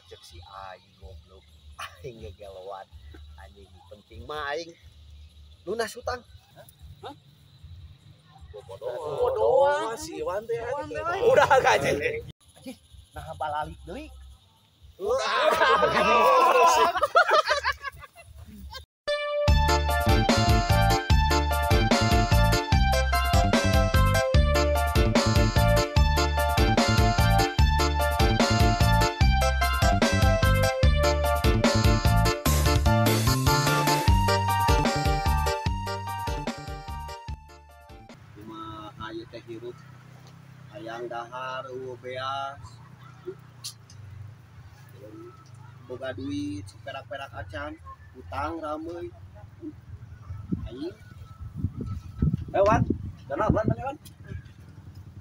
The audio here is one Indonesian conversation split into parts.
cek si aing goblok. Aing gegeloan. Anjing penting mah aing lunas hutang. Hah? Bodoh si Iwan teh. Udah gaji. Nah balalik deui. Ayo teh hirup hayang dahar beas boga duit seperak-perak acan utang ramai aing Wan, dana bulan mana Wan?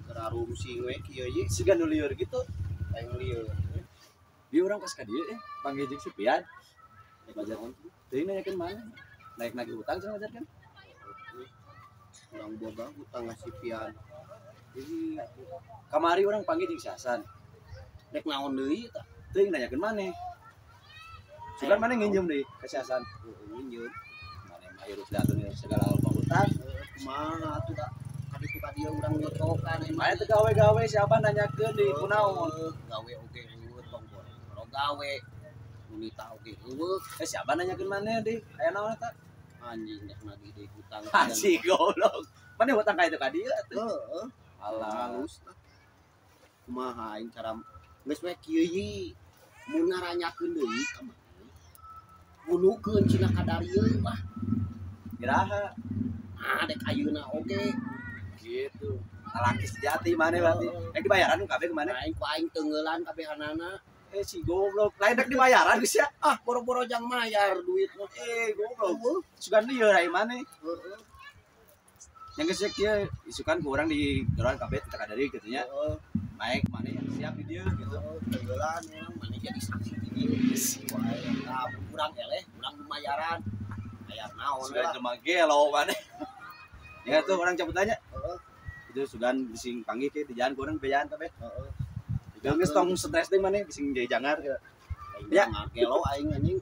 kerarum sing we kieu ye Siga nu lieur gitu. aing lieur Di urang pas ka dieu panggil jeung si Pian. Bajar teuing nanyakeun mana? Naik nagih utang cenah ngajarkeun. urang boga utang ngasih pian Jadi kamari orang panggil jeung si Hasan. rek naon deui eta Teuing nanyakeun maneh. Sugan maneh nginjem deui ka si Hasan. nginjeun Maneh mah hirup datun segala loba utang. kumaha atuh da kaditu ka dieu urang nyocokan Maneh teu gawe-gawe si Abah nanyakeun deui kunaon. gawe oge eueuh tong boro gawe unita oge eueuh Si Abah nanyakeun maneh deui, aya naon eta? anjing nek nagih deui hutang Si goblok. Maneh hutang ka itu ka dieu atuh. heeh Alah. halus lah kumaha aing cara geus we kieu ye mun ngaranyakeun deui ka mana bunuhkeun cina kadarieu mah Iraha dek ayeuna oge gitu. Lalaki sejati maneh berarti. Dibayaran nu kabeh kemana? aing ku aing teungeulan kabehanana Si goblok. Lain rek dibayaran geus ya. boro-boro jang mayar duit mah Goblok. Sugan lieur ai maneh. heeh Yang geus kieu isukan ku urang di geroan kabeh teu kadari kitu nya. Naik maneh siap di dieu gitu. teungeulan urang mana jadi saksi di dieu si wae urang eleh urang lumayaran bayar naon Sugan lah jelema gelo maneh. Ya tuh orang cabut tanya. heeh Itu sugan bising panggil ke di jalan ku urang bejaan kabeh. heeh Geus tong stres deui maneh bising jadi jangar. ya ngagelo aing anjing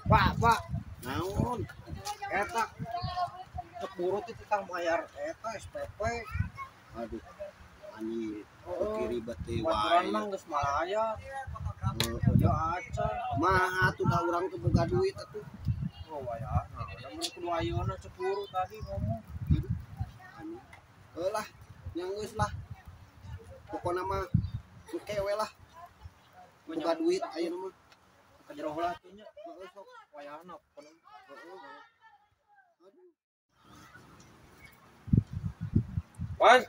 Pak, naon eta keburu itu tentang bayar eta SPP. aduh anjing kiri beti Baturan wae mah geus malaya. Ya aca. mah atuh da urang teu boga duit atuh Oh waya. Mun kudu ayeuna ceburu tadi ngomong. lah yang geus lah pokona mah suke we lah boga duit ayeuna mah Ka jero heula teh nya. heeh sok Wayahna pun. Pas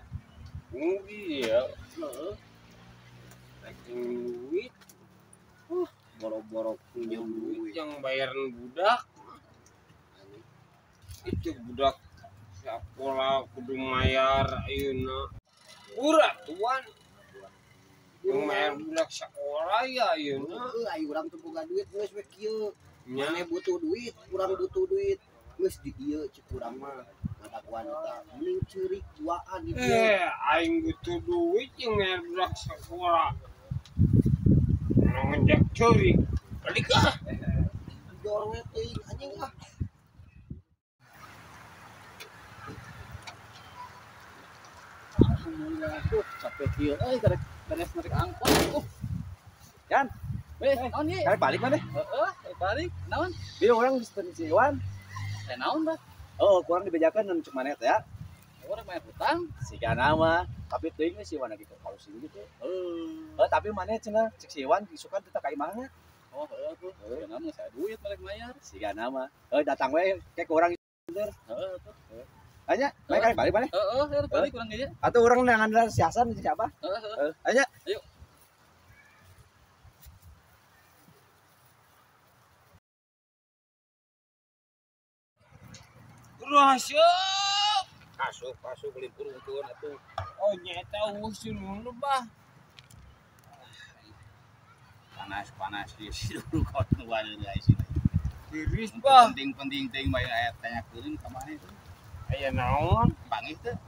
dia heeh taking duit boro-boro pinjem duit duit yang bayaran budak itu budak sekolah kudu mayar ayeuna urang tuan yang bayar budak sekolah ya ayeuna ayo urang teu boga duit geus we kieu nya maneh butuh duit urang butuh duit geus di ieu cek urang mah ngadakuan eta mending ceurik duaan di dieu aing butuh duit yang bayar budak sekolah ngejak curi balik ah dor we teuing anjing Alhamdulillah tuh capek kieu euy karek beres narik angkot. Kan? Naon ye? Karek balik maneh. Heeh, balik. Naon? Dia orang di si Iwan. Naon bah? Oh, kurang dibejakan dan cuk maneh teh ya. Urang main hutang. Siga nama, tapi teuing si Iwan gitu kalau sih gitu. Tapi maneh cenah cek si Iwan isukan teh ka imahna. Oh, heeh tuh. Jangan mah saya duit mereka mayar. Siga nama. Datang we kayak kurang Heeh tuh. Anya, bae karek balik maneh. Heeh, balik kurang ge. Atau orang nangan si Hasan si siapa? Heeh. Anya. Ayo. Asup limpur untuan atuh. Oh nyata usul nu bah. Panas di situ kot nuan guys ini. Tiris bah. Penting teuing bae aya tanyakeun ka maneh tuh. Aya naon? Bangih teh.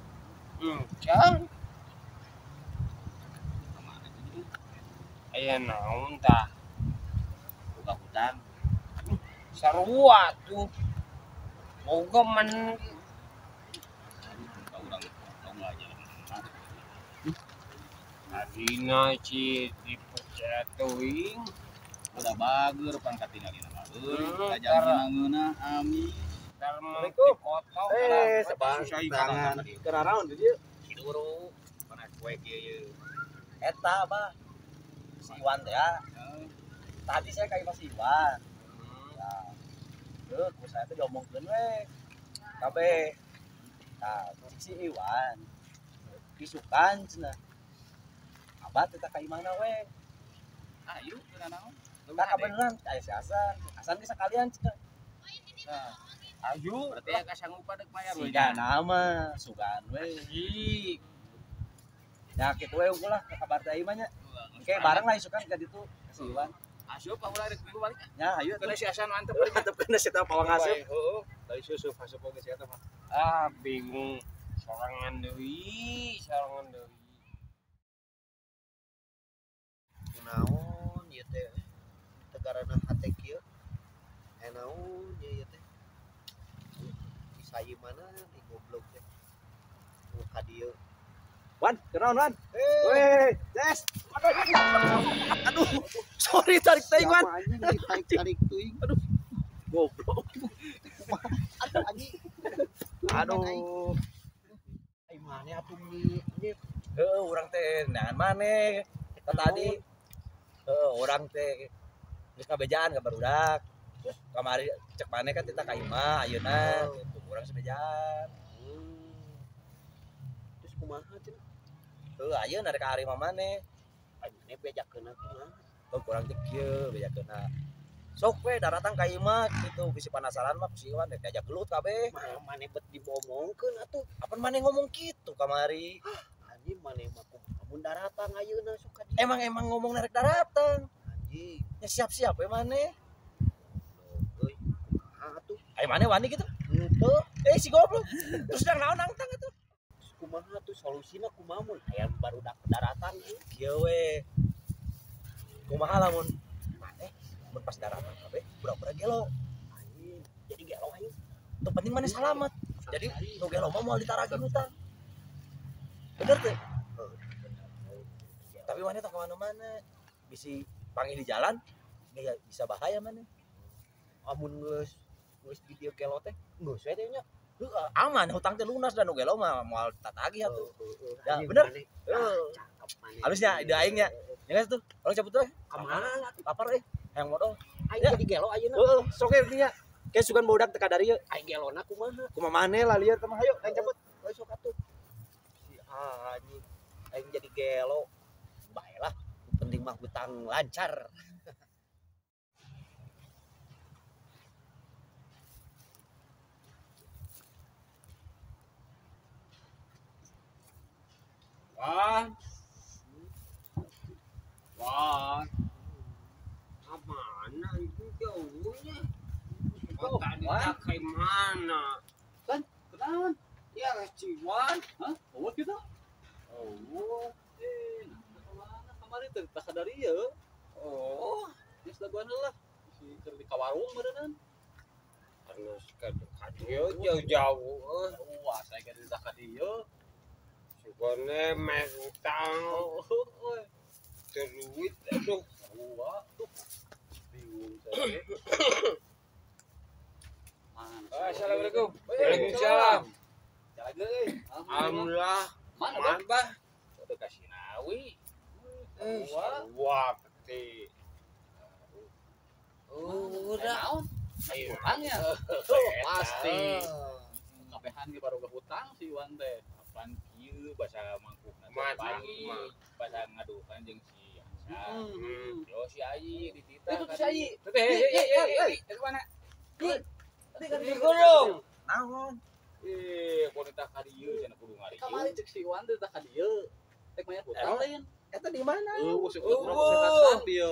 Can. aya naon tah buka hutang. sarua tuh boga man Kau urang kau aja. adina ci dipercaya teuing Udah bager pangkat tinggal dina mah. Hmm, Kajang ngeuna ami. darma Assalamualaikum. koto Sabang Susah ieu tangan. tangan tadi. Keraraun di dieu. Siduru panas kue kieu. Eta mah si Iwan teh ya. Tadi saya kayak Mas Iwan. Ya. Terus ku saya teh diomongkeun we. Kabeh. Nah, si Iwan. Isukan cenah. Abah teh ka imana we? Ayo kena naon? Tah beneran aya si Hasan. Hasan ge sakalian cenah. Nah, ayo berarti ya kasanggup pada bayar we. Siga nama sugan we. si Ya kitu we unggul lah kabar teh ieu mah nya. Oke, bareng lah isukan ka ditu si Iwan. Asup aku lari dulu balik. Ya, ayo Kena si Hasan mantep. mantep kena si tah pawang asup. Heeh. Dari susu asup oge si eta mah. bingung sorangan deui naon ieu teh tegarana hate kieu naon ieu teh sayi mana di goblok teh ka dieu Wan, kenaon Wan? Weh, Des. Aduh, sorry tarik teuing Wan. tarik tuing Goblok. aduh anjing Aduh. ai mane atuh ni Heeh, urang teh nahan maneh. Kita tadi orang teh geus kabejaan ka barudak. Terus kamari cek maneh kan kita ka imah ayeuna gitu. Urang sabejaan. terus kumaha cenah Heuh, ayeuna rek ka ari mah maneh. anjing bejakeun aku mah Tuh kurang teh kieu bejakeunna. Sok we daratang ka imah gitu bisi penasaran mah si Iwan rek diajak gelut kabeh. mane bet dibomongkeun atuh Apaan maneh ngomong kitu kamari? anjing mane mah mun daratang ayeuna suka di Emang ngomong narek daratang. anjing Ya siap-siap we maneh. euy kumaha atuh Ai maneh wani gitu. henteu Si goblok. Terus yang naon nangtang atuh. kumaha tuh solusina kumaha mun aya barudak daratan Kieu we. Kumaha lamun maneh mun pas daratan kabeh pura-pura gelo. anjing jadi gelo aing Tuh penting maneh selamat. Jadi nu gelo mah moal ditaragin hutang. Bener teh. Tapi maneh tong ka mana-mana. Bisi panggil di jalan ya bisa bahaya maneh. amun geus di dieu gelo teh geus we teh nya Aman hutang teh lunas dan nu gelo mah moal tatagih atuh. Ya, bener. Halusnya ide aing nya. Ya geus tuh. Orang cabut we. kamana atuh Lapar euy. Hayang modal. aing Ya. jadi gelo ayeuna Heeh, sok we dinya. Kayak sugan bodak teka dari yeuh. aing gelona kumaha Kumaha maneh lah lieur teh mah hayo aing cabut. we sok atuh si anjing aing jadi gelo baelah penting mah hutang lancar Wan Amana itu jauhnya tadi tak kayak mana Kenaon? ya ciwan Hah? Bawa kita? Oh. Kemana kemarin teh tak sadari ya. oh Geus daguan heula. Si keur di kawarung meureunan. karena sekarang jauh-jauh Wah, saya keur di ka dieu. sugone mentang Oh, teruit aduh wah, tuh. Bingung saya. Assalamualaikum. Waalaikumsalam. Jalan euy. Alhamdulillah. Mana, Mana bah? Udah kasih nawi. Wah, peti. Udah. Ayo hanya. Pasti. Kabehan ge baru hutang si Iwan teh. Apaan kieu bahasa mangkukna teh Mati. pagi. Bahasa ngadukan jeung si Hasan. Yo si Ayi di tita. Itu si Ayi. Ke mana? Di gulung. Naon? Kudu tak ka dieu cenah kudu ngari. Kamari cek si Iwan teh tak ka dieu. Tek maya hutang lain. Eta di mana? Usuk Hasan dia.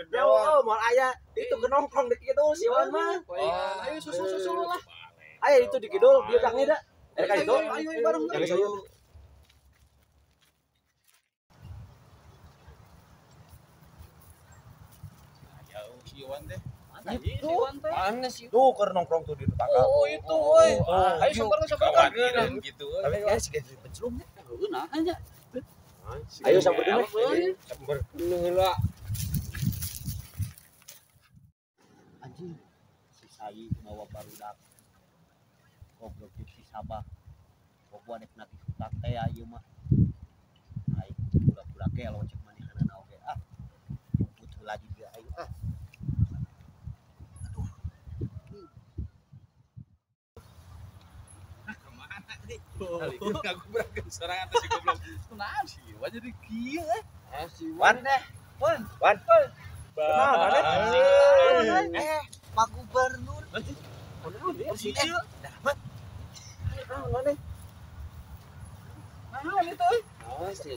Ya moal aya itu genongkrong di kitu si Iwan mah. Ayo susul lah. Aya itu di kidul dia belakangnya da. Ka itu. Ayo bareng. Ya geus ayo. si Iwan teh. Mana si Iwan teh? Mana sih? Tuh keur nongkrong tuh di tangga. Oh itu euy. Ayo sampeurkeun. Tapi kayak sih gitu pencelum nya. Nah aja. Ayo sampeurkeun we. Heula. Anjing si Sai bawa barudak goblok jeung si Sabah gua dek nagih hutang teh ayeuna mah aing budak-budak ge locek manehanana oge jemput heula di dieu aing Kali itu ngaku berangkat sorangan teh si goblok. Kunaon si Iwan jadi kieu Si Wan deh. Wan. Kenal mana? Pak Gubernur Si dia. Dapat. Mana? Naon itu euy? si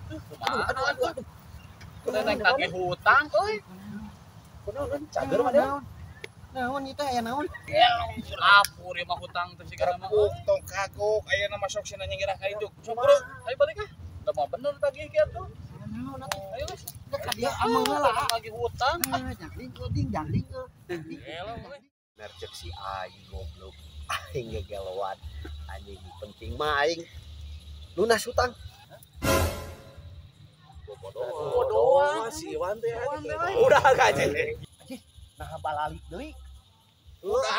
Kumaha atuh? Kita naik tagih hutang euy. Kunaon cager mana? naon itu aya naon Lapor ya mah hutang teh sigana mah. tong kagok aya nama sok cenah nyengirah ka itu. Coba ayo balik ah. Udah mah bener tagih kieu. naon atuh Ayo guys. dia amang heula Lagi hutang. jangling oding jangling Elo euy. Mercek si aing goblok. Aing gegeloan. Anjing penting mah aing lunas hutang. Bodoh. Si Iwan teh. Iwan teh. Udah anjing. Nah balik deui. Udah.